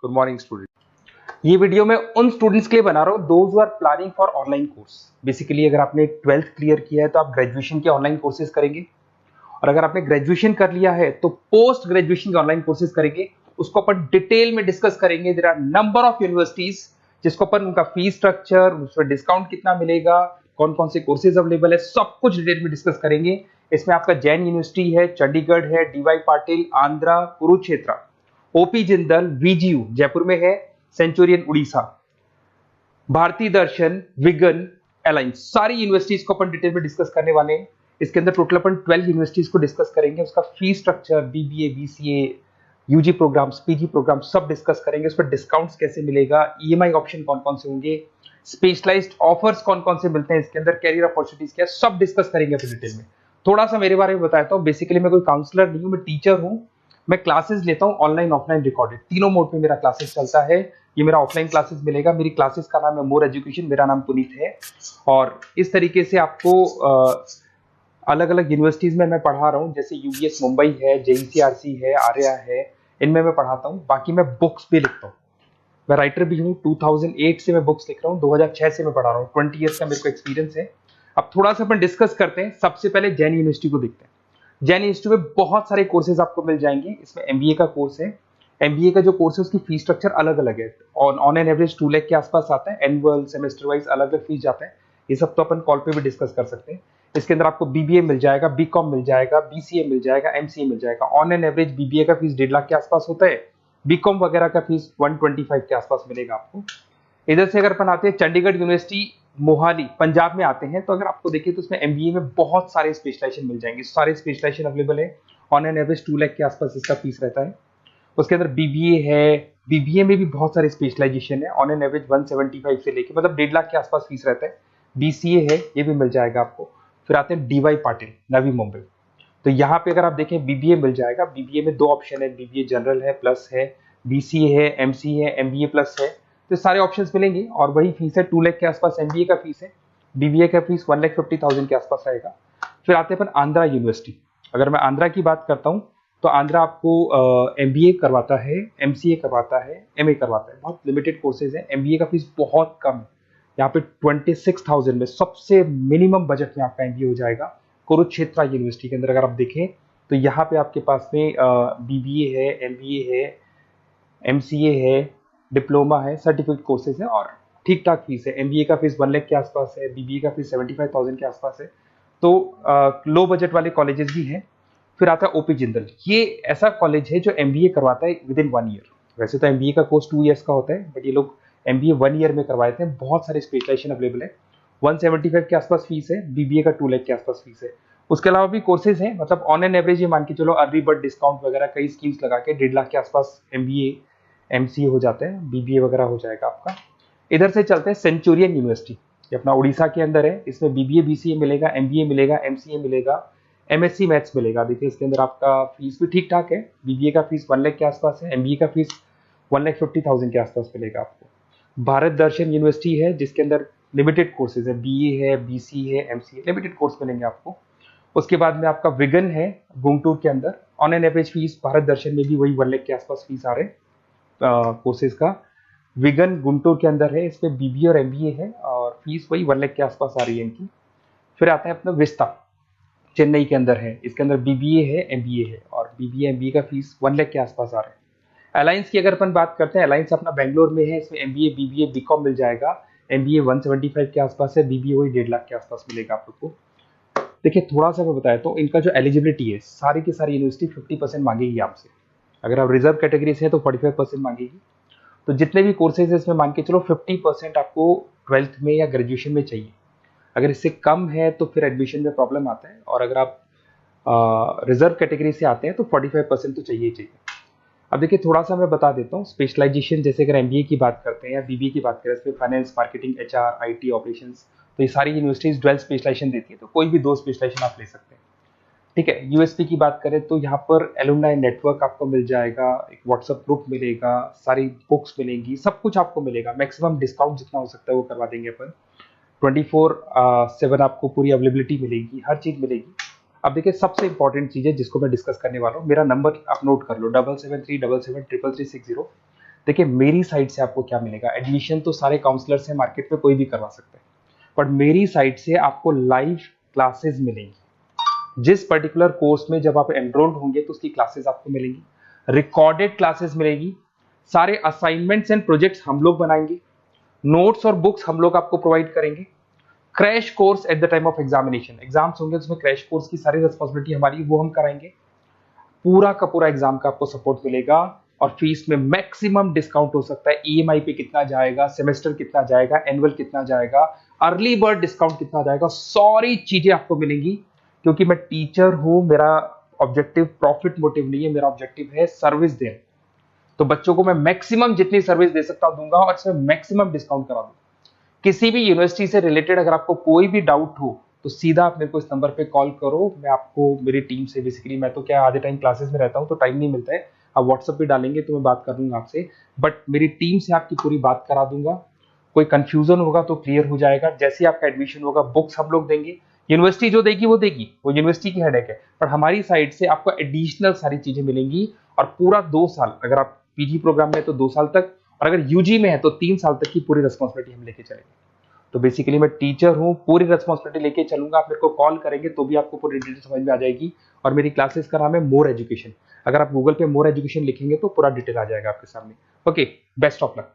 Good morning student. ये video मैं उन स्टूडेंट्स के लिए बना रहा हूँ those who are planning for online course. Basically अगर आपने 12th क्लियर किया है तो आप ग्रेजुएशन के ऑनलाइन कोर्सेज करेंगे, और अगर आपने ग्रेजुएशन कर लिया है तो पोस्ट ग्रेजुएशन के ऑनलाइन कोर्सेज करेंगे। उसको अपन डिटेल में डिस्कस करेंगे। There are number of universities जिसको अपन उनका फीस स्ट्रक्चर, उसमें डिस्काउंट कितना मिलेगा, कौन कौन से कोर्सेज अवेलेबल है, सब कुछ डिटेल में डिस्कस करेंगे। इसमें आपका जैन यूनिवर्सिटी है, चंडीगढ़ है, डीवाई पाटिल, आंध्रा, कुरुक्षेत्र, ओपी जिंदल, वीजीयू जयपुर में है, सेंचुरियन उड़ीसा, भारतीय दर्शन, विगन, अलायंस, सारी यूनिवर्सिटीज को अपन डिटेल में डिस्कस करने वाले हैं। इसके अंदर टोटल अपन 12 यूनिवर्सिटीज को डिस्कस करेंगे। उसका fees structure, BBA, BCA, UG programs, PG program सब डिस्कस करेंगे। उस पर डिस्काउंट्स कैसे मिलेगा, ईएमआई ऑप्शन कौन कौन से होंगे, स्पेशलाइज्ड ऑफर्स कौन कौन से मिलते हैं इसके अंदर, कैरियर अपॉर्चुनिटीज क्या, सब डिस्कस करेंगे अपन डिटेल में। थोड़ा सा मेरे बारे में बताता हूँ। बेसिकली मैं कोई काउंसलर नहीं हूँ, मैं टीचर हूँ। मैं क्लासेस लेता हूँ ऑनलाइन ऑफलाइन रिकॉर्डेड, तीनों मोड में मेरा क्लासेस चलता है। ये मेरा ऑफलाइन क्लासेस मिलेगा। मेरी क्लासेस का नाम है मोर एजुकेशन, मेरा नाम पुनीत है। और इस तरीके से आपको अलग अलग यूनिवर्सिटीज में मैं पढ़ा रहा हूँ, जैसे यूबीएस मुंबई है, जेईसीआरसी है, आर्या है, इनमें मैं पढ़ाता हूँ। बाकी मैं बुक्स भी लिखता हूँ, मैं राइटर भी हूँ। 2008 से मैं बुक्स लिख रहा हूँ, 2006 से मैं पढ़ा रहा हूँ, 20 ईयर्स का मेरे को एक्सपीरियंस है। अब थोड़ा सा अपन डिस्कस करते हैं। सबसे पहले जैन यूनिवर्सिटी को देखते हैं। जैन यूनिवर्सिटी में बहुत सारे कोर्सेज आपको मिल जाएंगे। इसमें एमबीए का कोर्स है। एमबीए का जो कोर्स है उसकी फीस स्ट्रक्चर अलग अलग है। ऑन एन एवरेज 2 लाख के आसपास आता है। एनुअल, सेमेस्टर वाइज अलग अलग फीस जाता है। ये सब तो अपन कॉल पे भी डिस्कस कर सकते हैं। इसके अंदर आपको बीबीए मिल जाएगा, बीकॉम मिल जाएगा, बीसीए मिल जाएगा, एमसीए मिल जाएगा। ऑन एन एवरेज बीबीए का फीस 1.5 लाख के आसपास होता है। बीकॉम वगैरह का फीस 125 के आसपास मिलेगा आपको। इधर से अगर अपन आते हैं चंडीगढ़ यूनिवर्सिटी मोहाली पंजाब में आते हैं, तो अगर आपको देखिए तो उसमें एमबीए में बहुत सारे स्पेशलाइजेशन मिल जाएंगे। सारे स्पेशलाइजेशन अवेलेबल है। ऑन एन एवरेज 2 लाख के आसपास इसका फीस रहता है। उसके अंदर बीबीए है, बीबीए में भी बहुत सारे स्पेशलाइजेशन है। ऑन एन एवरेज 175 से लेके मतलब 1.5 लाख के आसपास फीस रहता है। बीसीए है, ये भी मिल जाएगा आपको। फिर आते हैं डीवाई पाटिल, नवी मुंबई। तो यहाँ पे अगर आप देखें बीबीए मिल जाएगा। बीबीए में 2 ऑप्शन है, बीबीए जनरल है, प्लस है, बीसीए है, एमसीए है, एमबीए प्लस है। तो सारे ऑप्शंस मिलेंगे और वही फीस है। 2 लाख के आसपास एमबीए का फीस है। बीबीए का फीस 1,50,000 के आसपास आएगा। फिर आते हैं अपन आंध्रा यूनिवर्सिटी। अगर मैं आंध्रा की बात करता हूँ तो आंध्रा आपको एमबीए करवाता है, एमसीए करवाता है, एमए करवाता है। बहुत लिमिटेड कोर्सेज है। एमबीए का फीस बहुत कम है। यहाँ पे 26,000 में सबसे मिनिमम बजट में आपका एमबीए हो जाएगा। कुरुक्षेत्र यूनिवर्सिटी के अंदर अगर आप देखें तो यहाँ पे आपके पास में बीबीए है, एमबीए है, एमसीए है, डिप्लोमा है, सर्टिफिकेट कोर्सेज है और ठीक ठाक फीस है। एमबीए का फीस 1 लाख के आसपास है, बीबीए का फीस 75,000 के आसपास है। तो लो बजट वाले कॉलेजेस भी हैं। फिर आता है ओपी जिंदल। ये ऐसा कॉलेज है जो एमबीए करवाता है विद इन 1 ईयर। वैसे तो एमबीए का कोर्स 2 ईयर्स का होता है, बट ये लोग एमबीए 1 ईयर में करवाते हैं। बहुत सारे स्पेशलाइजेशन अवेलेबल है। 175 के आसपास फीस है। बीबीए का 2 लाख के आसपास फीस है। उसके अलावा भी कोर्सेज हैं, मतलब ऑन एन एवरेज ये मान के चलो अर्ली बर्ड डिस्काउंट वगैरह कई स्कीम्स लगा के 1.5 लाख के आसपास एमबीए, एमसीए हो जाते हैं, बीबीए वगैरह हो जाएगा आपका। इधर से चलते हैं सेंचुरियन यूनिवर्सिटी, ये अपना उड़ीसा के अंदर है। इसमें बीबीए, बीसीए मिलेगा, एमबीए मिलेगा, एमसीए मिलेगा, एमएससी मैथ्स मिलेगा। देखिए इसके अंदर आपका फीस भी ठीक ठाक है। बीबीए का फीस 1 लाख के आसपास है, एमबीए का फीस 1,50,000 के आसपास मिलेगा आपको। भारत दर्शन यूनिवर्सिटी है जिसके अंदर लिमिटेड कोर्सेज है, बीए है, बीसी है, एमसीए, लिमिटेड कोर्स मिलेंगे आपको। उसके बाद में आपका विगन है गुंटूर के अंदर। On an average fees Bharat Darshan में भी वही 1 लाख के आसपास फीस आ रहे हैं कोर्सेज का। विगन गुंटूर के अंदर है, इसमें बीबीए और एमबीए है और फीस वही 1 लाख के आसपास आ रही है इनकी। फिर आता है अपना विस्ता, चेन्नई के अंदर है। इसके अंदर बीबीए है, एमबीए है और बीबीए एमबीए का फीस 1 लाख के आसपास आ रहा है। अलायंस की अगर अपन बात करते हैं, अलायंस अपना बेंगलोर में है। इसमें एमबीए, बीबीए, बीकॉम मिल जाएगा। एमबीए 175 के आसपास है, बीबीए वही 1.5 लाख के आसपास मिलेगा आप लोग को। देखिए थोड़ा सा मैं बताया तो इनका जो एलिजिबिलिटी है, सारी की सारी यूनिवर्सिटी 50% मांगेगी आपसे। अगर आप रिजर्व कैटेगरी से हैं तो 45% मांगेगी। तो जितने भी कोर्सेज है इसमें मान के चलो 50% आपको 12th में या ग्रेजुएशन में चाहिए। अगर इससे कम है तो फिर एडमिशन में प्रॉब्लम आता है, और अगर आप रिजर्व कैटेगरी से आते हैं तो 45% तो चाहिए ही चाहिए। अब देखिए थोड़ा सा मैं बता देता हूँ स्पेशलाइजेशन। जैसे अगर एमबीए की बात करते हैं या बीबीए की बात करें, इसमें finance, marketing, HR, IT, operations, तो ये सारी यूनिवर्सिटीज 12 स्पेशलाइजेशन देती है। तो कोई भी 2 स्पेशलाइजेशन आप ले सकते हैं, ठीक है। यूएसपी की बात करें तो यहाँ पर एलुमनाई नेटवर्क आपको मिल जाएगा, एक व्हाट्सएप ग्रुप मिलेगा, सारी बुक्स मिलेंगी, सब कुछ आपको मिलेगा। मैक्सिमम डिस्काउंट जितना हो सकता है वो करवा देंगे अपन। 24/7 आपको पूरी अवेलेबिलिटी मिलेगी, हर चीज मिलेगी। अब देखिए सबसे इंपॉर्टेंट चीज है जिसको मैं डिस्कस करने वाला हूँ, मेरा नंबर आप नोट कर लो, 7737773360। देखिए मेरी साइड से आपको क्या मिलेगा, एडमिशन तो सारे काउंसलर्स हैं मार्केट में, कोई भी करवा सकता है, बट मेरी साइड से आपको लाइव क्लासेस मिलेंगी। जिस पर्टिकुलर कोर्स में जब आप एनरोल्ड होंगे तो उसकी क्लासेस आपको मिलेंगी, रिकॉर्डेड क्लासेस मिलेगी, सारे असाइनमेंट्स एंड प्रोजेक्ट्स हम लोग बनाएंगे, नोट्स और बुक्स हम लोग आपको प्रोवाइड करेंगे, crash course at the time of examination, exams होंगे उसमें क्रैश कोर्स की सारी रिस्पॉन्सिबिलिटी हमारी, वो हम कराएंगे, पूरा का पूरा एग्जाम का आपको सपोर्ट मिलेगा, और फीस में मैक्सिमम डिस्काउंट हो सकता है, ईएमआई पे कितना जाएगा, सेमेस्टर कितना जाएगा, एनुअल कितना जाएगा, अर्ली बर्ड डिस्काउंट कितना जाएगा, सारी चीजें आपको मिलेंगी। क्योंकि मैं टीचर हूं, मेरा ऑब्जेक्टिव प्रॉफिट मोटिव नहीं है, मेरा ऑब्जेक्टिव है सर्विस देना। तो बच्चों को मैं मैक्सिमम जितनी सर्विस दे सकता हूं दूंगा, और इसमें मैक्सिमम डिस्काउंट करा दूंगा। किसी भी यूनिवर्सिटी से रिलेटेड अगर आपको कोई भी डाउट हो तो सीधा आप मेरे को इस नंबर पे कॉल करो, मैं आपको मेरी टीम से, बेसिकली मैं तो क्या आधे टाइम क्लासेस में रहता हूँ तो टाइम नहीं मिलता है, आप व्हाट्सएप पे डालेंगे तो मैं बात कर लूंगा आपसे, बट मेरी टीम से आपकी पूरी बात करा दूंगा। कोई कंफ्यूजन होगा तो क्लियर हो जाएगा, जैसे ही आपका एडमिशन होगा बुक्स हम लोग देंगे, यूनिवर्सिटी जो देगी वो देगी, वो यूनिवर्सिटी की हेडेक है, पर हमारी साइड से आपको एडिशनल सारी चीजें मिलेंगी। और पूरा 2 साल, अगर आप पीजी प्रोग्राम में तो 2 साल तक, और अगर यूजी में है तो 3 साल तक की पूरी रिस्पॉन्सिबिलिटी हम लेके चलेंगे। तो बेसिकली मैं टीचर हूँ, पूरी रिस्पॉन्सिबिलिटी लेके चलूंगा, आप मेरे को कॉल करेंगे तो भी आपको पूरी डिटेल समझ में आ जाएगी। और मेरी क्लासेस का नाम है मोर एजुकेशन, अगर आप गूगल पे मोर एजुकेशन लिखेंगे तो पूरा डिटेल आ जाएगा आपके सामने। Okay, best of luck.